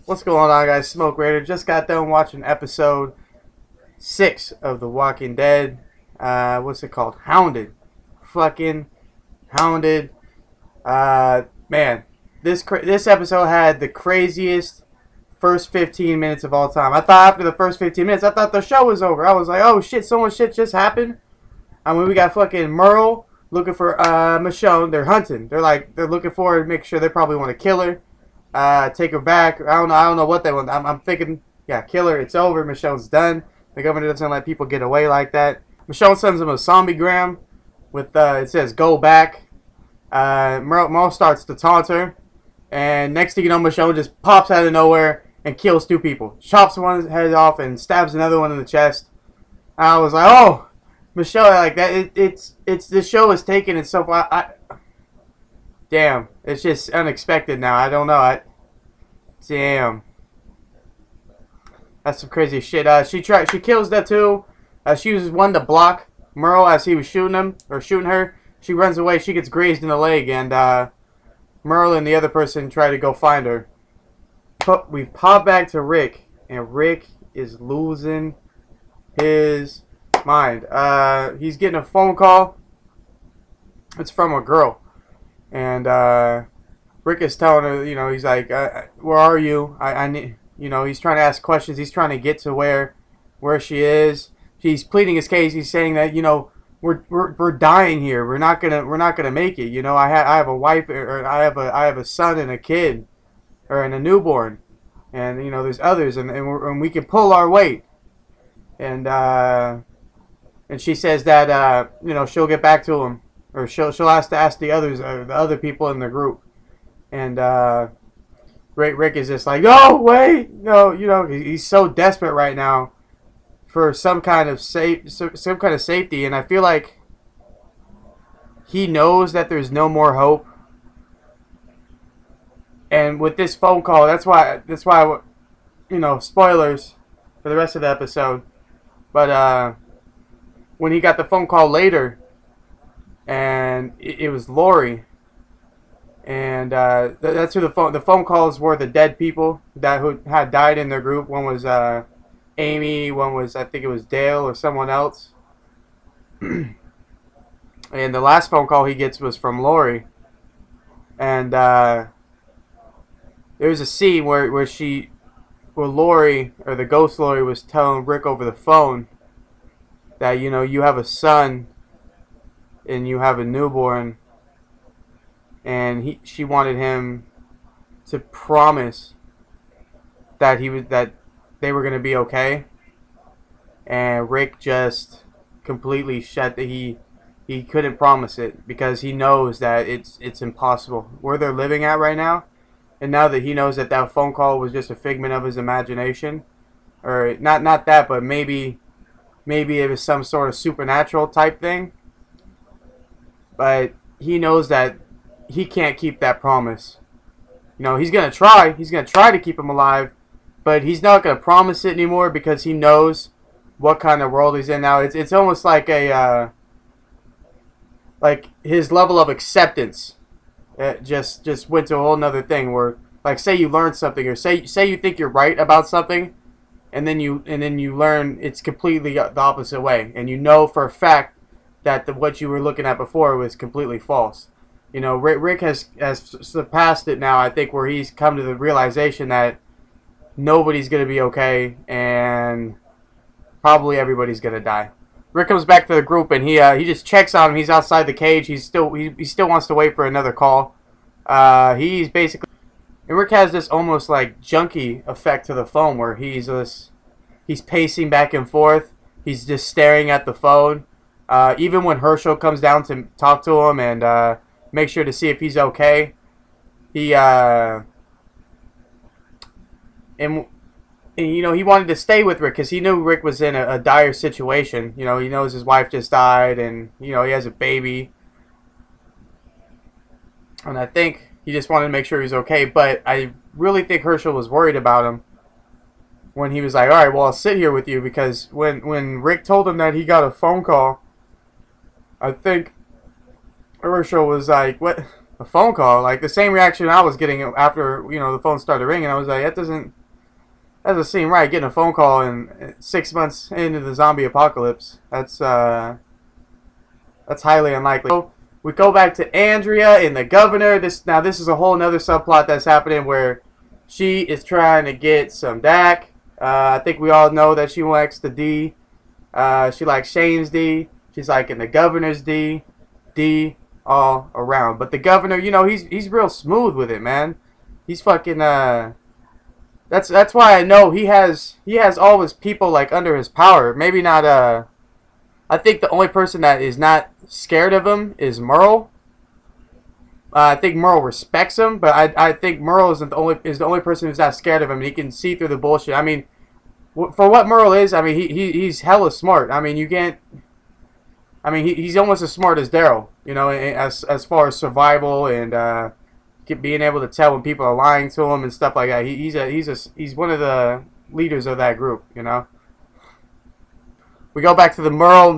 What's going on, guys? Smoke Raider. Just got done watching episode 6 of The Walking Dead. What's it called? Hounded. Fucking Hounded. Man, this episode had the craziest first 15 minutes of all time. I thought after the first 15 minutes, I thought the show was over. I was like, oh shit, so much shit just happened. I mean, we got fucking Merle looking for Michonne. They're hunting. They're looking for her, make sure they probably want to kill her. Take her back. I don't know what they want. I'm thinking, yeah, kill her. It's over. Michonne's done. The government doesn't let people get away like that. Michonne sends him a zombiegram with it says "Go back." Merle starts to taunt her, and next thing you know, Michonne just pops out of nowhere and kills 2 people. Chops one's head off and stabs another one in the chest. I was like, oh, Michonne, like that. It's the show is taking it so far. Damn, it's just unexpected now. I don't know. Damn, that's some crazy shit. She kills that too. She uses one to block Merle as he was shooting him or shooting her. She runs away. She gets grazed in the leg, and Merle and the other person try to go find her. We pop back to Rick, and Rick is losing his mind. He's getting a phone call. It's from a girl. And Rick is telling her, you know, he's like, where are you? I need, you know, he's trying to ask questions. He's trying to get to where she is. He's pleading his case. He's saying that, you know, we're dying here. We're not gonna make it. You know, I have a wife, or I have a son and a kid, and a newborn, and you know, there's others, and we can pull our weight. And she says that you know, she'll get back to him. Or she'll have to ask the other people in the group, and Rick is just like, no, wait, no, you know, he's so desperate right now for some kind of safety, and I feel like he knows that there's no more hope. And with this phone call, that's why you know, spoilers for the rest of the episode, but when he got the phone call later. And it was Lori, and that's who the phone calls were the dead people who had died in their group. One was Amy, one was, I think it was Dale or someone else. And the last phone call he gets was from Lori, and there was a scene where Lori, or the ghost Lori, was telling Rick over the phone that, you know, you have a son and you have a newborn, and she wanted him to promise that they were going to be okay. And Rick just completely shut he couldn't promise it, because he knows that it's impossible where they're living at right now. And now that he knows that phone call was just a figment of his imagination, or not that, but maybe it was some sort of supernatural type thing. But he knows that he can't keep that promise. You know, he's going to try. He's going to try to keep him alive. But he's not going to promise it anymore, because he knows what kind of world he's in now. It's almost like like his level of acceptance just went to a whole nother thing, where, like, say you learn something, or say you think you're right about something, and then you learn it's completely the opposite way, and you know for a fact that what you were looking at before was completely false. You know, Rick has surpassed it now, I think, where he's come to the realization that nobody's going to be okay, and probably everybody's going to die. Rick comes back to the group, and he just checks on him. He's outside the cage. He still wants to wait for another call. He's basically... And Rick has this almost like junkie effect to the phone, where he's pacing back and forth. He's just staring at the phone. Even when Herschel comes down to talk to him and make sure to see if he's okay, and you know, he wanted to stay with Rick because he knew Rick was in a dire situation. You know, he knows his wife just died, and you know, he has a baby, and I think he just wanted to make sure he's okay. But I really think Herschel was worried about him when he was like, all right, well, I'll sit here with you, because when Rick told him that he got a phone call, I think Herschel was like, what? a phone call. Like the same reaction I was getting after the phone started ringing. I was like, that doesn't seem right. Getting a phone call and 6 months into the zombie apocalypse. That's highly unlikely. So we go back to Andrea and the governor. This is a whole nother subplot that's happening where she is trying to get some Dak. I think we all know that she likes the D. She likes Shane's D. She's liking the governor's D. D all around. But the governor, he's real smooth with it, man. He's fucking that's why I know he has all his people like under his power. Maybe not I think the only person that is not scared of him is Merle. I think Merle respects him, but I think Merle is the only person who's not scared of him. He can see through the bullshit. I mean, for what Merle is, I mean he's hella smart. I mean he's almost as smart as Daryl. As far as survival and being able to tell when people are lying to him and stuff like that. He's one of the leaders of that group. We go back to the Merle,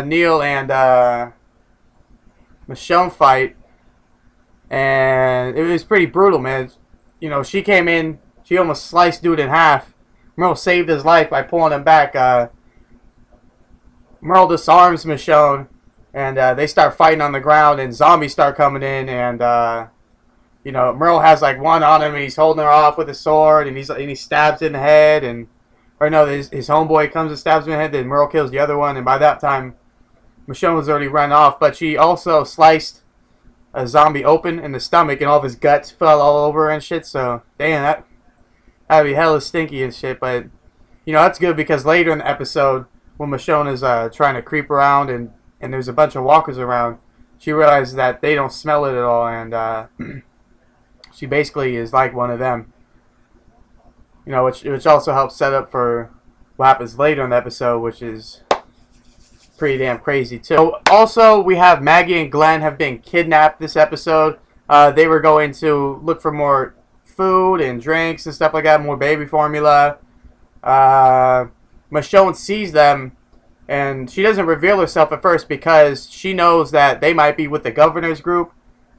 Neil, and Michonne fight, and it was pretty brutal, man. She came in, she almost sliced dude in half. Merle saved his life by pulling him back. Merle disarms Michonne, and they start fighting on the ground, and zombies start coming in, and Merle has like one on him, and he's holding her off with a sword, and he stabs in the head, his homeboy comes and stabs him in the head, then Merle kills the other one, and by that time, Michonne was already run off, but she also sliced a zombie open in the stomach, and all of his guts fell all over and shit, so, damn, that'd be hella stinky and shit, but, that's good, because later in the episode, when Michonne is trying to creep around, and there's a bunch of walkers around, she realizes that they don't smell it at all, and, she basically is like one of them. Which also helps set up for what happens later in the episode, which is pretty damn crazy too. So also, we have Maggie and Glenn have been kidnapped this episode. They were going to look for more food and drinks and stuff like that, more baby formula. Michonne sees them, and she doesn't reveal herself at first because she knows that they might be with the governor's group.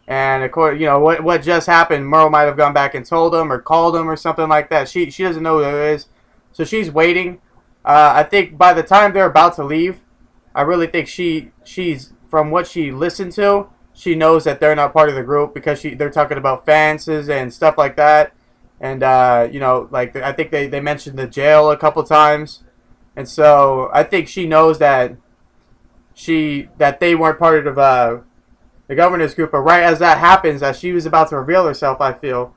And according, what just happened, Merle might have gone back and told them or called them or something like that. She doesn't know who it is, so she's waiting. I think by the time they're about to leave, I really think she's from what she listened to, she knows that they're not part of the group because they're talking about fences and stuff like that. And like I think they mentioned the jail a couple times, and so I think she knows that they weren't part of the governor's group. But right as that happens, as she was about to reveal herself, I feel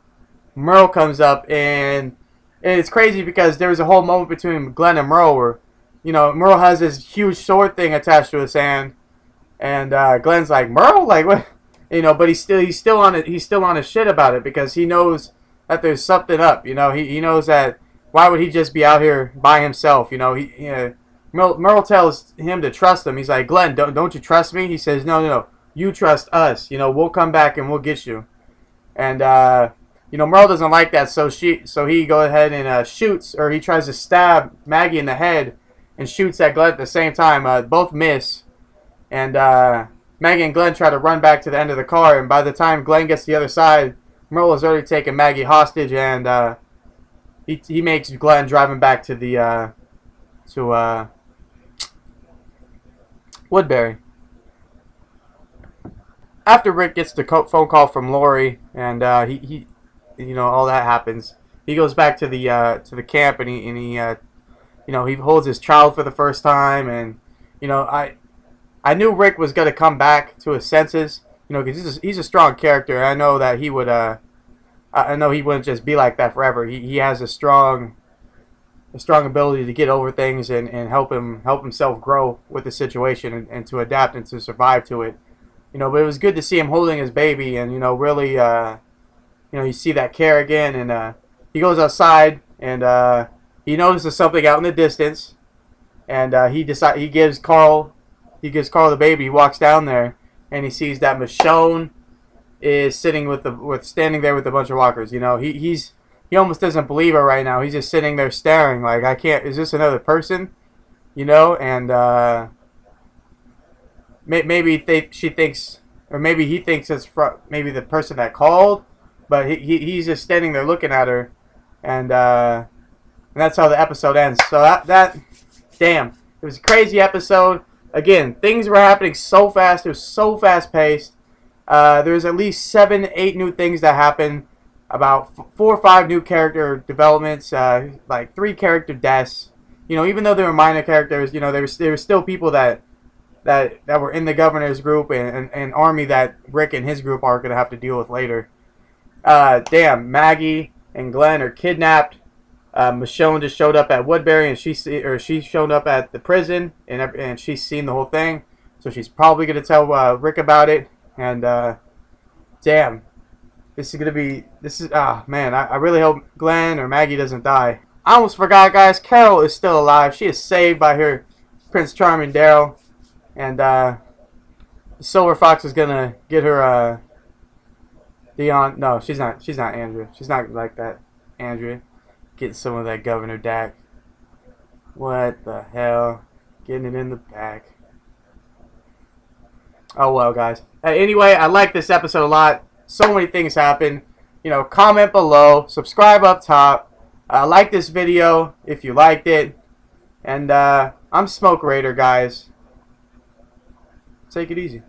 Merle comes up, and it's crazy because there was a whole moment between Glenn and Merle where Merle has this huge sword thing attached to his hand, and Glenn's like, Merle, like what, but he's still on his shit about it because he knows that there's something up. He knows that why would he just be out here by himself? Merle tells him to trust him. He's like, Glenn, don't you trust me? He says, no, you trust us. We'll come back and we'll get you. And Merle doesn't like that, so he goes ahead and shoots, or he tries to stab Maggie in the head and shoots at Glenn at the same time. Both miss, and Maggie and Glenn try to run back to the end of the car. And by the time Glenn gets to the other side, Merle has already taken Maggie hostage, and he makes Glenn drive him back to the Woodbury. After Rick gets the phone call from Lori, and he all that happens, he goes back to the camp, and he holds his child for the first time, and I knew Rick was gonna come back to his senses, because he's a strong character. And I know that he would I know he wouldn't just be like that forever. He has a strong ability to get over things and help himself grow with the situation and to adapt and to survive to it. But it was good to see him holding his baby, and really you see that care again. And he goes outside, and he notices something out in the distance, and he gives Carl the baby. He walks down there, and he sees that Michonne is sitting standing there with a bunch of walkers. He almost doesn't believe her right now. He's just sitting there staring, like, I can't. Is this another person? Maybe she thinks, or maybe he thinks it's maybe the person that called, but he's just standing there looking at her, and that's how the episode ends. So damn, it was a crazy episode. Again, things were happening so fast. It was so fast paced. There's at least 7, 8 new things that happened. About 4 or 5 new character developments. Like 3 character deaths. You know, even though they were minor characters, you know, there were still people that were in the governor's group and army that Rick and his group are gonna have to deal with later. Damn, Maggie and Glenn are kidnapped. Michonne just showed up at Woodbury, and she showed up at the prison, and she's seen the whole thing, so she's probably gonna tell Rick about it. And damn, man, I really hope Glenn or Maggie doesn't die. I almost forgot, guys. Carol is still alive. She is saved by her Prince Charming Daryl, and Silver Fox is gonna get her Dion. No, she's not. She's not Andrea. She's not like that. Andrea, getting some of that Governor Dak. What the hell? Getting it in the back. Oh well, guys. Anyway, I like this episode a lot. So many things happen. You know, comment below, subscribe up top. Like this video if you liked it. And I'm Smoke Raider, guys. Take it easy.